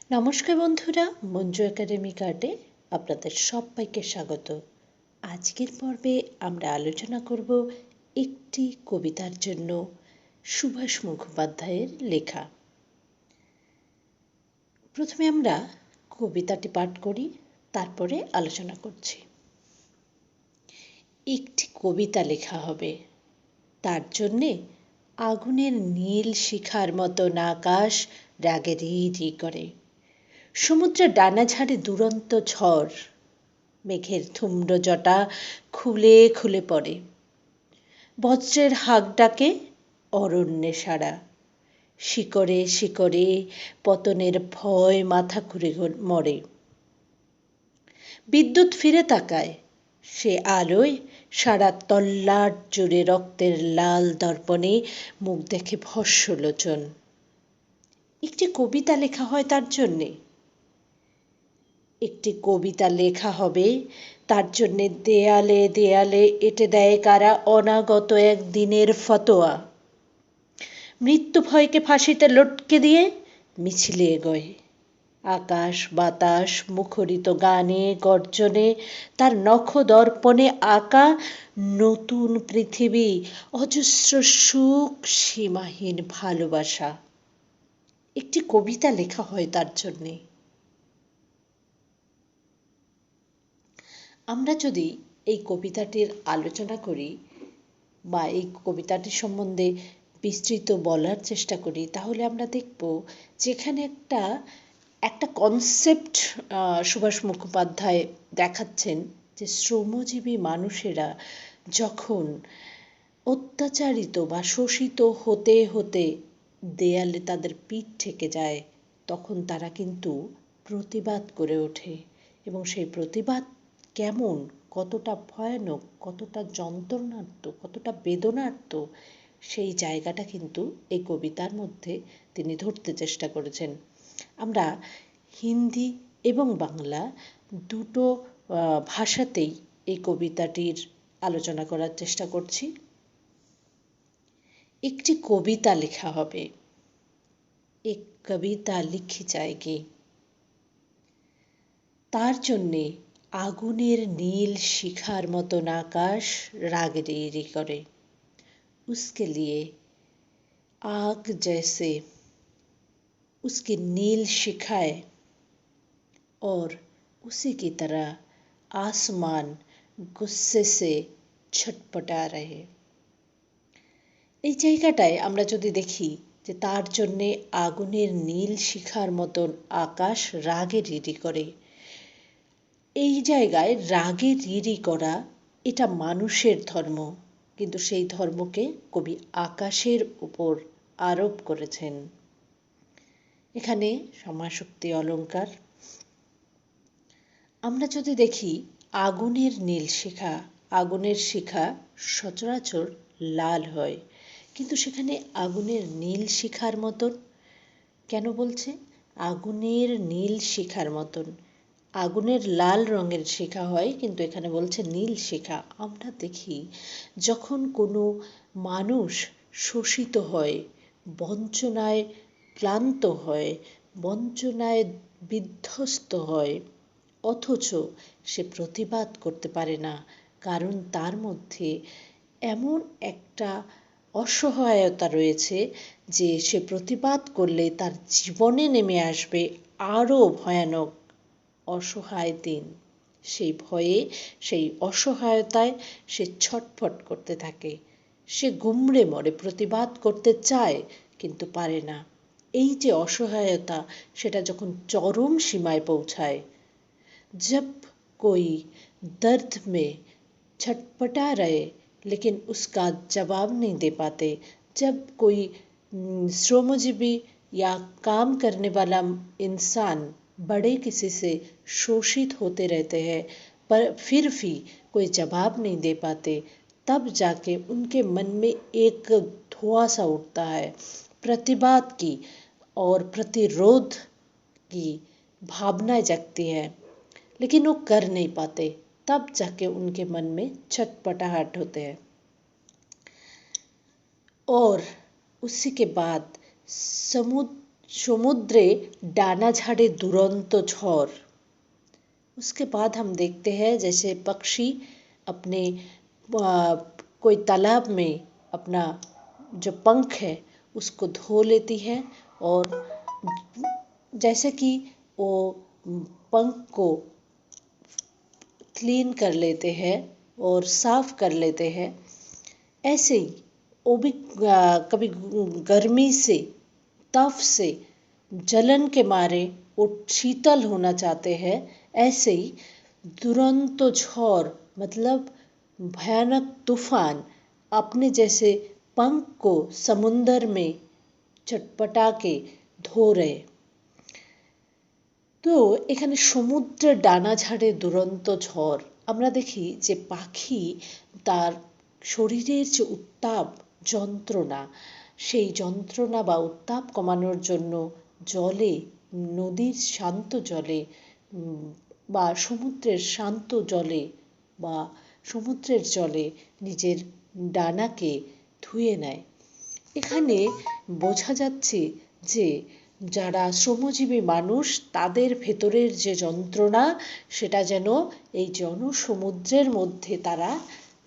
নমস্কার বন্ধুরা, মঞ্জু একাডেমি কার্ডে আপনাদের সবাইকে স্বাগত। আজকের পর্বে আমরা আলোচনা করব একটি কবিতার জন্য সুভাষ মুখোপাধ্যায়ের লেখা। প্রথমে আমরা কবিতাটি পাঠ করি, তারপরে আলোচনা করছি। একটি কবিতা লেখা হবে, তার জন্যে আগুনের নীল শিখার মতন আকাশ রাগে রি রি করে। সমুদ্রের ডানা ঝাড়ে দুরন্ত ঝড়, মেঘের ধূম্র জটা খুলে খুলে পড়ে। বজ্রের হাক ডাকে অরণ্যে সারা, শিকড়ে শিকড়ে পতনের ভয় মাথা ঘুরে মরে। বিদ্যুৎ ফিরে তাকায়, সে আলোয় সারা তল্লাট জুড়ে রক্তের লাল দর্পণে মুখ দেখে ভস্মলোচন। একটি কবিতা লেখা হয় তার জন্যে। একটি কবিতা লেখা হবে, তার জন্যে দেয়ালে দেয়ালে এঁটে দেয় কারা অনাগত একদিনের ফতোয়া। মৃত্যু ভয়কে ফাঁসিতে লটকে দিয়ে মিছিলে এগোয়। আকাশ বাতাস মুখরিত গানে গর্জনে, তার নখ দর্পণে আঁকা নতুন পৃথিবী, অজস্র সুখ, সীমাহীন ভালোবাসা। একটি কবিতা লেখা হয় তার জন্যে। আমরা যদি এই কবিতাটির আলোচনা করি বা এই কবিতাটি সম্বন্ধে বিস্তৃত বলার চেষ্টা করি, তাহলে আমরা দেখব যেখানে একটা কনসেপ্ট সুভাষ মুখোপাধ্যায় দেখাচ্ছেন, যে শ্রমজীবী মানুষেরা যখন অত্যাচারিত বা শোষিত হতে হতে দেয়ালে তাদের পিঠ ঠেকে যায়, তখন তারা কিন্তু প্রতিবাদ করে ওঠে। এবং সেই প্রতিবাদ কেমন, কতটা ভয়ানক, কতটা যন্ত্রণার্ত, কতটা বেদনার্ত, সেই জায়গাটা কিন্তু এই কবিতার মধ্যে তিনি ধরতে চেষ্টা করেছেন। আমরা হিন্দি এবং বাংলা দুটো ভাষাতেই এই কবিতাটির আলোচনা করার চেষ্টা করছি। একটি কবিতা লেখা হবে, এক কবিতা লিখি যায়গি, তার জন্যে আগুনের নীল শিখার মতন আকাশ রাগে রি রি করে। उसके लिए आग जैसे उसकी नील शिखाएं और उसी की तरह आसमान गुस्से से छटपटा रहे। এই জায়গাটায় আমরা যদি দেখি যে তার জন্যে আগুনের নীল শিখার মতন আকাশ রাগে রিরি করে, এই জায়গায় রাগে রিরি করা এটা মানুষের ধর্ম, কিন্তু সেই ধর্মকে কবি আকাশের উপর আরোপ করেছেন। এখানে সমাসক্তি অলঙ্কার। আমরা যদি দেখি আগুনের নীল শিখা, আগুনের শিখা সচরাচর লাল হয়, কিন্তু সেখানে আগুনের নীল শিখার মতন কেন বলছে? আগুনের নীল শিখার মতন। আগুনের লাল রঙের শিখা হয়, কিন্তু এখানে বলছে নীল শিখা। আমরা দেখি যখন কোনো মানুষ শোষিত হয়, বঞ্চনায় ক্লান্ত হয়, বঞ্চনায় বিধ্বস্ত হয়, অথচ সে প্রতিবাদ করতে পারে না, কারণ তার মধ্যে এমন একটা অসহায়তা রয়েছে যে সে প্রতিবাদ করলে তার জীবনে নেমে আসবে আরও ভয়ানক অসহায় দিন। সেই ভয়ে, সেই অসহায়তায় সে ছটফট করতে থাকে, সে গুমড়ে মরে, প্রতিবাদ করতে চায় কিন্তু পারে না। এই যে অসহায়তা, সেটা যখন চরম সীমায় পৌঁছায়, जब कोई दर्द में छटपटा रहे लेकिन उसका जवाब नहीं दे पाते, जब कोई श्रमजीवी या काम करने वाला इंसान बड़े किसी से शोषित होते रहते हैं पर फिर भी कोई जवाब नहीं दे पाते, तब जाके उनके मन में एक धुआं सा उठता है, प्रतिवाद की और प्रतिरोध की भावनाएं जगती है, लेकिन वो कर नहीं पाते, तब जाके उनके मन में छटपटाहट होते हैं। और उसी के बाद समुद्रे डाना झाड़े दुरंत झड़। उसके बाद हम देखते हैं जैसे पक्षी अपने कोई तालाब में अपना जो पंख है उसको धो लेती है, और जैसे कि वो पंख को क्लीन कर लेते हैं और साफ कर लेते हैं, ऐसे ही वो भी कभी गर्मी से, तप से, जलन के मारे वो शीतल होना चाहते हैं। ऐसे ही दुरंत झड़ मतलब भयानक तूफान अपने जैसे पंख को समुंदर में चटपटा के धो रहे। তো এখানে সমুদ্রের ডানা ঝাড়ে দুরন্ত ঝড়, আমরা দেখি যে পাখি তার শরীরের যে উত্তাপ যন্ত্রণা, সেই যন্ত্রণা বা উত্তাপ কমানোর জন্য জলে, নদীর শান্ত জলে বা সমুদ্রের শান্ত জলে বা সমুদ্রের জলে নিজের ডানাকে ধুয়ে নেয়। এখানে বোঝা যাচ্ছে যে যারা শ্রমজীবী মানুষ তাদের ভেতরের যে যন্ত্রণা সেটা যেন এই জনসমুদ্রের মধ্যে তারা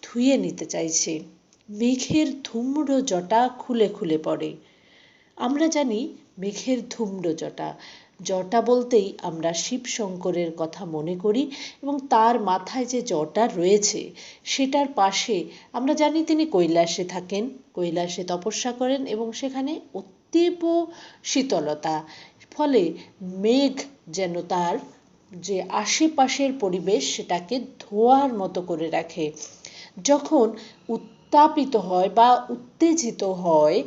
ধুয়ে নিতে চাইছে। মেঘের ধূম্র জটা খুলে খুলে পড়ে। আমরা জানি মেঘের ধূম্র জটা, জটা বলতেই আমরা শিব শঙ্করের কথা মনে করি, এবং তার মাথায় যে জটা রয়েছে সেটার পাশে আমরা জানি তিনি কৈলাসে থাকেন, কৈলাসে তপস্যা করেন এবং সেখানে অতীব শীতলতা, ফলে মেঘ যেন তার যে আশেপাশের পরিবেশ সেটাকে ধোয়ার মতো করে রাখে। যখন উত্তাপিত হয় বা উত্তেজিত হয়,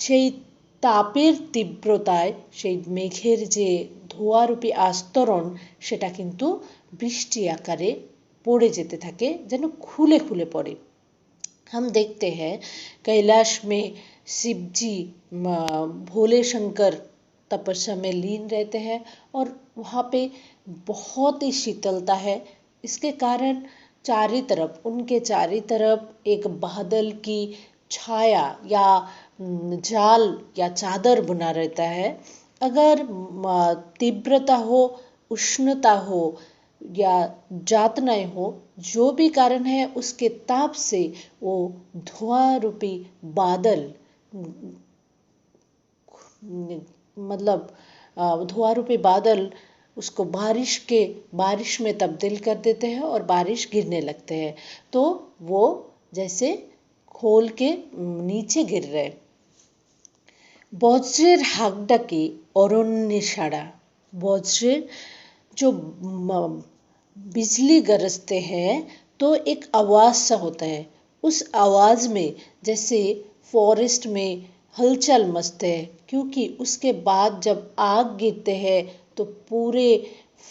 সেই তাপের তীব্রতায় সেই মেঘের যে ধোঁয়ারূপী আস্তরণ সেটা কিন্তু বৃষ্টি আকারে পড়ে যেতে থাকে, যেন খুলে খুলে পড়ে। हम देखते हैं कैलाश में शिव जी भोले शंकर तपस्या में लीन रहते हैं और वहाँ पे बहुत ही शीतलता है। इसके कारण उनके चारों तरफ एक बादल की छाया या जाल या चादर बना रहता है। अगर तीव्रता हो, उष्णता हो या यातनाएं हो, जो भी कारण है उसके ताप से वो धुआं रूपी बादल मतलब धुआं रूपी बादल उसको बारिश में तब्दील कर देते हैं और बारिश गिरने लगते हैं, तो वो जैसे खोल के नीचे गिर रहे। বজ্রের হাক ডাকে অরণ্যে সারা। वज्र जो बिजली गरजते हैं तो एक आवाज़ सा होता है, उस आवाज़ में जैसे फॉरेस्ट में हलचल मचते है, क्योंकि उसके बाद जब आग गिरते हैं तो पूरे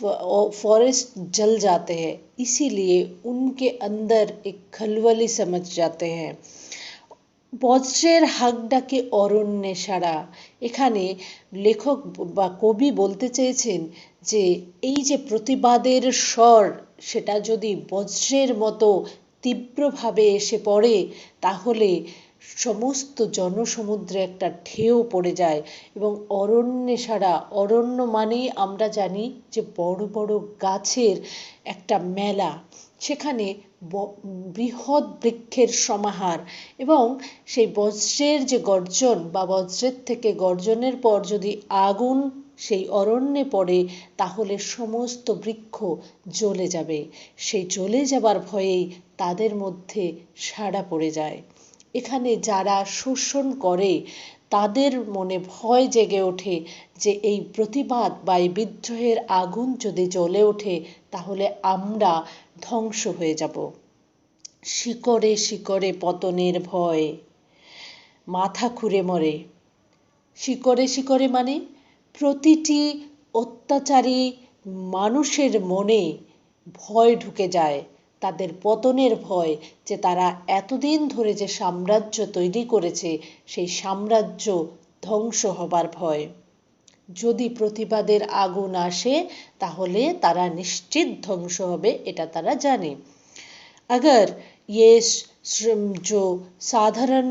फॉरेस्ट जल जाते हैं, इसीलिए उनके अंदर एक खलबली समझ जाते हैं। বজ্রের হাক ডাকে অরণ্যে সারা, এখানে লেখক বা কবি বলতে চেয়েছেন যে এই যে প্রতিবাদের স্বর সেটা যদি বজ্রের মতো তীব্রভাবে এসে পড়ে তাহলে সমস্ত জনসমুদ্রে একটা ঢেউ পড়ে যায়। এবং অরণ্যে সারা, অরণ্য মানেই আমরা জানি যে বড় বড় গাছের একটা মেলা, সেখানে বৃহৎ বৃক্ষের সমাহার, এবং সেই বজ্রের যে গর্জন বা বজ্রের থেকে গর্জনের পর যদি আগুন সেই অরণ্যে পড়ে তাহলে সমস্ত বৃক্ষ জ্বলে যাবে। সেই জ্বলে যাবার ভয়েই তাদের মধ্যে সাড়া পড়ে যায়। এখানে যারা শোষণ করে তাদের মনে ভয় জেগে ওঠে যে এই প্রতিবাদ বা এই বিদ্রোহের আগুন যদি জ্বলে ওঠে তাহলে আমরা ধ্বংস হয়ে যাব। শিকড়ে শিকড়ে পতনের ভয়, মাথা খুঁড়ে মরে। শিকড়ে শিকড়ে মানে প্রতিটি অত্যাচারী মানুষের মনে ভয় ঢুকে যায়, তাদের পতনের ভয়, যে তারা এতদিন ধরে যে সাম্রাজ্য তৈরি করেছে সেই সাম্রাজ্য ধ্বংস হবার ভয়। যদি প্রতিবাদের আগুন আসে তাহলে তারা নিশ্চিত ধ্বংস হবে, এটা তারা জানে। अगर ये जो साधारण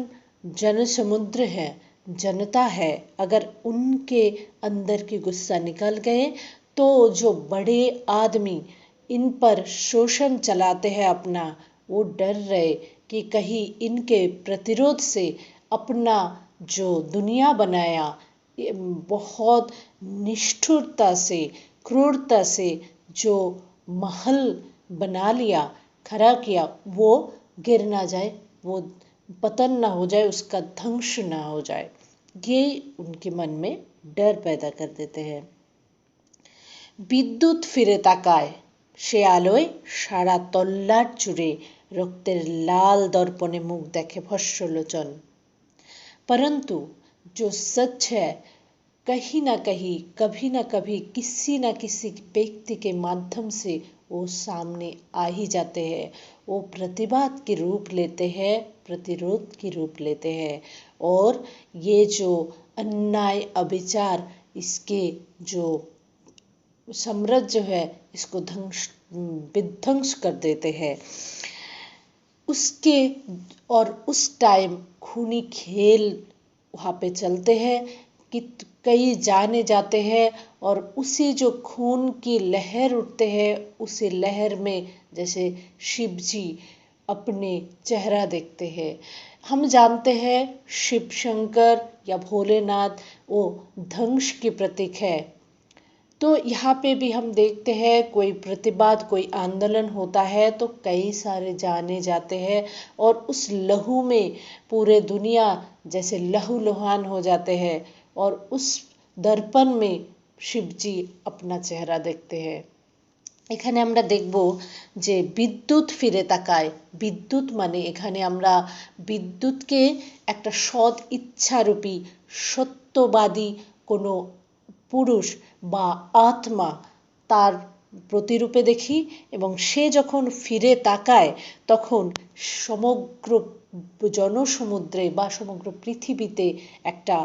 जनसमुद्र है जनता है, अगर उनके अंदर की गुस्सा निकल गए तो जो बड़े आदमी इन पर शोषण चलाते हैं अपना, वो डर रहे कि कहीं इनके प्रतिरोध से अपना जो दुनिया बनाया, बहुत निष्ठुरता से, क्रूरता से जो महल बना लिया, खड़ा किया, वो गिर ना जाए, वो पतन ना हो जाए, उसका ध्वंस ना हो जाए। ये उनके मन में डर पैदा कर देते हैं। বিদ্যুৎ ফিরে তাকায়, সে আলোয় সারা তল্লাট জুড়ে রক্তের লাল দর্পণে মুখ দেখে ভস্মলোচন। परंतु जो सच है, कहीं ना कहीं, कभी ना कभी, किसी ना किसी व्यक्ति के माध्यम से वो सामने आ ही जाते हैं। वो प्रतिवाद के रूप लेते हैं, प्रतिरोध के रूप लेते हैं, और ये जो अन्याय अविचार, इसके जो साम्राज्य है, इसको विध्वंस कर देते हैं। उसके और उस टाइम खूनी खेल वहाँ पे चलते हैं कि कई जाने जाते हैं, और उसी जो खून की लहर उठते हैं, उसी लहर में जैसे शिव जी अपने चेहरा देखते हैं। हम जानते हैं शिव शंकर या भोलेनाथ वो ध्वंस के प्रतीक है। तो यहाँ पे भी हम देखते हैं कोई प्रतिवाद, कोई आंदोलन होता है तो कई सारे जाने जाते हैं, और उस लहू में पूरे दुनिया जैसे लहूलुहान हो जाते हैं, और उस दर्पण में शिव जी अपना चेहरा देखते हैं। এখানে আমরা দেখব যে বিদ্যুৎ ফিরে তাকায়। বিদ্যুৎ মানে এখানে আমরা বিদ্যুৎকে একটা সৎ ইচ্ছারূপী সত্যবাদী কোনো পুরুষ বা আত্মা তার প্রতিরূপে দেখি, এবং সে যখন ফিরে তাকায় তখন সমগ্র জনসমুদ্রে বা সমগ্র পৃথিবীতে একটা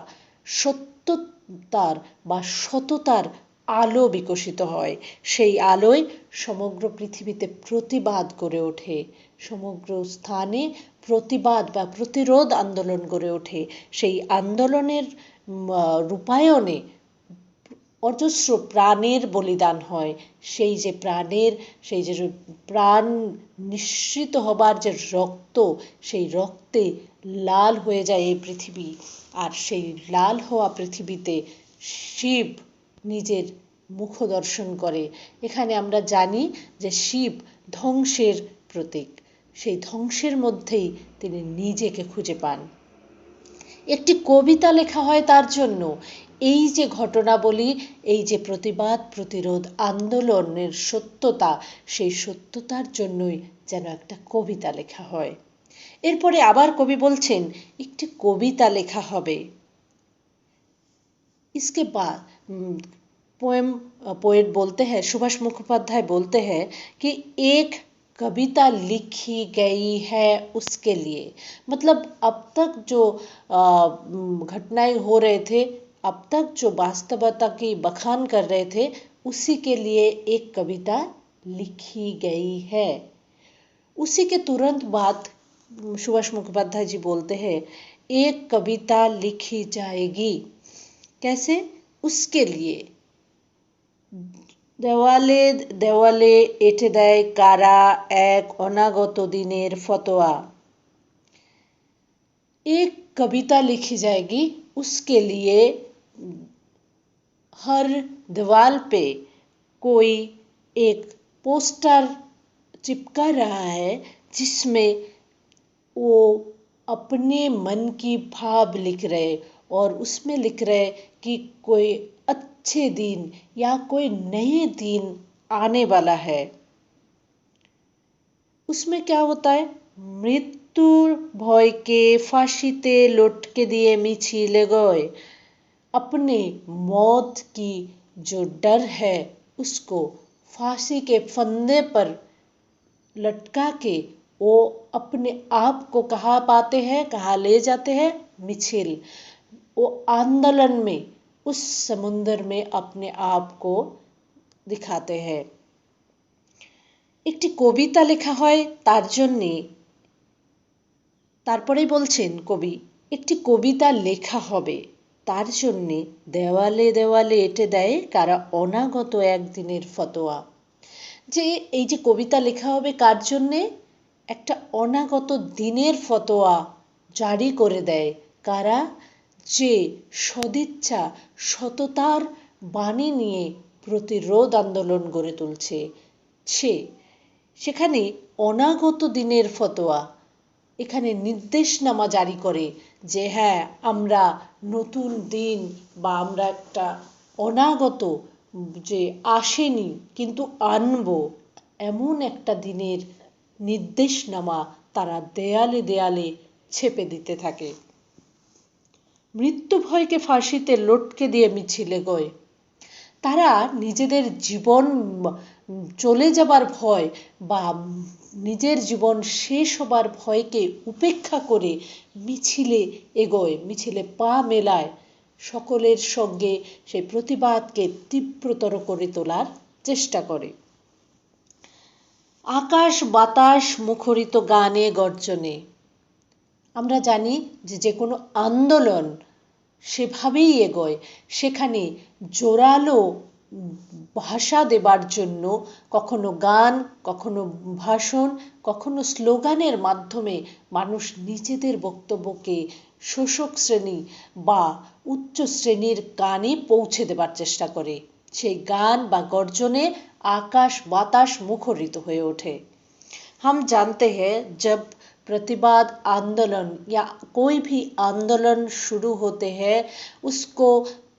সত্যতার বা সততার আলো বিকশিত হয়। সেই আলোয় সমগ্র পৃথিবীতে প্রতিবাদ গড়ে ওঠে, সমগ্র স্থানে প্রতিবাদ বা প্রতিরোধ আন্দোলন গড়ে ওঠে। সেই আন্দোলনের রূপায়ণে অজস্র প্রাণের বলিদান হয়। সেই যে প্রাণ নিঃসৃত হবার যে রক্ত, সেই রক্তে লাল হয়ে যায় এই পৃথিবী, আর সেই লাল হওয়া পৃথিবীতে শিব নিজের মুখ দর্শন করে। এখানে আমরা জানি যে শিব ধ্বংসের প্রতীক, সেই ধ্বংসের মধ্যেই তিনি নিজেকে খুঁজে পান। একটি কবিতা লেখা হয় তার জন্য। এই যে ঘটনাবলী, এই যে প্রতিবাদ, প্রতিরোধ, আন্দোলনের সত্যতা, সেই সত্যতার জন্যই যেন একটা কবিতা লেখা হয়। এরপরে আবার কবি বলছেন একটি কবিতা লেখা হবে। इसके बाद पोएट बोलते हैं, सुभाष मुखोपाध्याय बोलते हैं कि एक कविता लिखी गई है उसके लिए। मतलब अब तक जो घटनाएं हो रहे थे, अब तक जो वास्तवता की बखान कर रहे थे, उसी के लिए एक कविता लिखी गई है। उसी के तुरंत बाद सुभाष मुखोपाध्याय जी बोलते हैं एक कविता लिखी जाएगी। कैसे? उसके लिए দেওয়ালে দেওয়ালে এঁটে দেয় কারা এক অনাগত দিনের ফতোয়া। एक कविता लिखी जाएगी, उसके लिए हर दीवार पे कोई एक पोस्टर चिपका रहा है, जिसमें वो अपने मन की भाव लिख रहे, और उसमें लिख रहे कि कोई अच्छे दिन या कोई नए दिन आने वाला है। उसमें क्या होता है? मृत्युर भय के फांसीते लटके दिए मिছিলে गए। अपने मौत की जो डर है उसको फांसी के फंदे पर लटका के वो अपने आप को कहाँ पाते हैं, कहाँ ले जाते हैं? मिছিল। वो आंदोलन में, उस समुद्र में अपने आप को दिखाते हैं। একটি কবিতা লেখা হয় তার জন্যে। তারপরেই বলছেন কবি, একটি কবিতা লেখা হবে, তার জন্যে দেওয়ালে দেওয়ালে এঁটে দেয় কারা অনাগত একদিনের ফতোয়া। যে এই যে কবিতা লেখা হবে কার জন্যে, একটা অনাগত দিনের ফতোয়া জারি করে দেয় কারা, যে সদিচ্ছা সততার বাণী নিয়ে প্রতিরোধ আন্দোলন গড়ে তুলছে। সেখানে অনাগত দিনের ফতোয়া, এখানে নির্দেশনামা জারি করে যে হ্যাঁ, আমরা নতুন দিন বা আমরা একটা অনাগত যে আসেনি কিন্তু আনবো, এমন একটা দিনের নির্দেশনামা তারা দেয়ালে দেয়ালে ছেপে দিতে থাকে। মৃত্যু ভয়কে ফাঁসিতে লটকে দিয়ে মিছিলে গয়। তারা নিজেদের জীবন চলে যাবার ভয় বা নিজের জীবন শেষ হবার ভয়কে উপেক্ষা করে মিছিলে এগোয়, মিছিলে পা মেলায়, সকলের সঙ্গে সেই প্রতিবাদকে তীব্রতর করে তোলার চেষ্টা করে। আকাশ বাতাস মুখরিত গানে গর্জনে। আমরা জানি যে কোনো আন্দোলন সেভাবেই এগোয়, সেখানে জোরালো ভাষা দেবার জন্য কখনো গান, কখনো ভাষণ, কখনো স্লোগানের মাধ্যমে মানুষ নিজেদের বক্তব্যকে শোষক শ্রেণী বা উচ্চ শ্রেণীর কানে পৌঁছে দেবার চেষ্টা করে। সেই গান বা গর্জনে आकाश बाताश मुखरित हुए उठे। हम जानते हैं जब प्रतिवाद आंदोलन या कोई भी आंदोलन शुरू होते हैं, उसको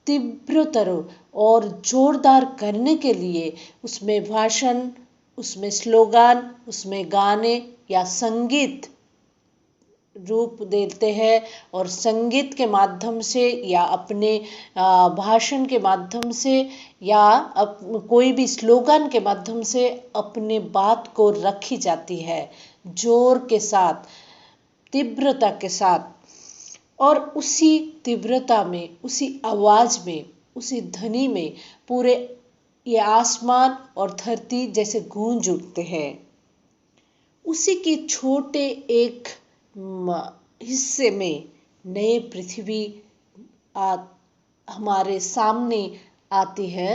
तीव्रतर और जोरदार करने के लिए उसमें भाषण, उसमें स्लोगान, उसमें गाने या संगीत रूप देते हैं, और संगीत के माध्यम से या अपने भाषण के माध्यम से या कोई भी स्लोगन के माध्यम से अपने बात को रखी जाती है जोर के साथ, तीव्रता के साथ। और उसी तीव्रता में, उसी आवाज में, उसी ध्वनि में पूरे ये आसमान और धरती जैसे गूंज उठते हैं। उसी के छोटे एक हिस्से में नए पृथ्वी हमारे सामने आती है,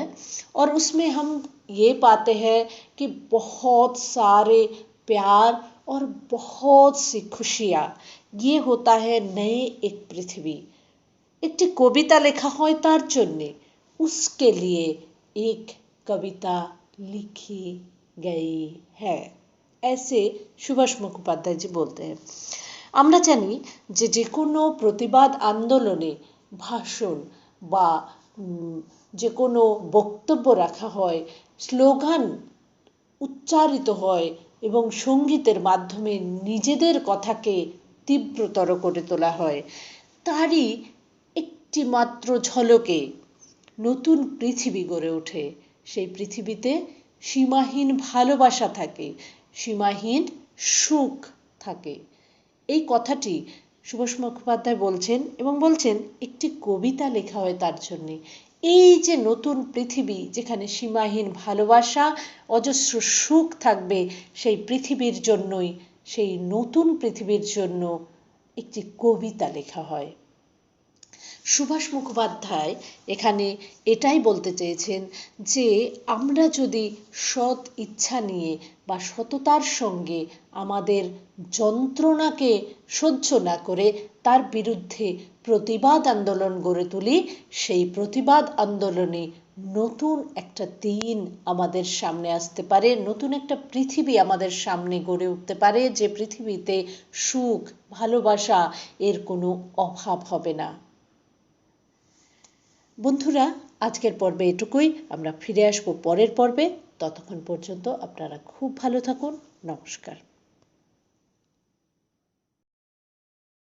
और उसमें हम ये पाते हैं कि बहुत सारे प्यार और बहुत सी खुशियाँ। ये होता है नए एक पृथ्वी। একটি কবিতা লেখা হয় তার জন্যে, उसके लिए एक कविता लिखी गई है, ऐसे সুভাষ মুখোপাধ্যায় जी बोलते हैं। আমরা জানি যে কোনো প্রতিবাদ আন্দোলনে ভাষণ বা যে কোনো বক্তব্য রাখা হয়, স্লোগান উচ্চারিত হয় এবং সঙ্গীতের মাধ্যমে নিজেদের কথাকে তীব্রতর করে তোলা হয়। তারই একটি মাত্র ঝলকে নতুন পৃথিবী গড়ে ওঠে। সেই পৃথিবীতে সীমাহীন ভালোবাসা থাকে, সীমাহীন সুখ থাকে। এই কথাটি সুভাষ মুখোপাধ্যায় বলছেন, এবং বলছেন একটি কবিতা লেখা হয় তার জন্যে। এই যে নতুন পৃথিবী যেখানে সীমাহীন ভালোবাসা, অজস্র সুখ থাকবে, সেই পৃথিবীর জন্যই, সেই নতুন পৃথিবীর জন্য একটি কবিতা লেখা হয়। সুভাষ মুখোপাধ্যায় এখানে এটাই বলতে চেয়েছেন যে আমরা যদি সৎ ইচ্ছা নিয়ে বা সততার সঙ্গে আমাদের যন্ত্রণাকে সহ্য না করে তার বিরুদ্ধে প্রতিবাদ আন্দোলন গড়ে তুলি, সেই প্রতিবাদ আন্দোলনে নতুন একটা দিন আমাদের সামনে আসতে পারে, নতুন একটা পৃথিবী আমাদের সামনে গড়ে উঠতে পারে, যে পৃথিবীতে সুখ, ভালোবাসা এর কোনো অভাব হবে না। বন্ধুরা, আজকের পর্বে এটুকুই। আমরা ফিরে আসবো পরের পর্বে। ততক্ষণ পর্যন্ত আপনারা খুব ভালো থাকুন। নমস্কার।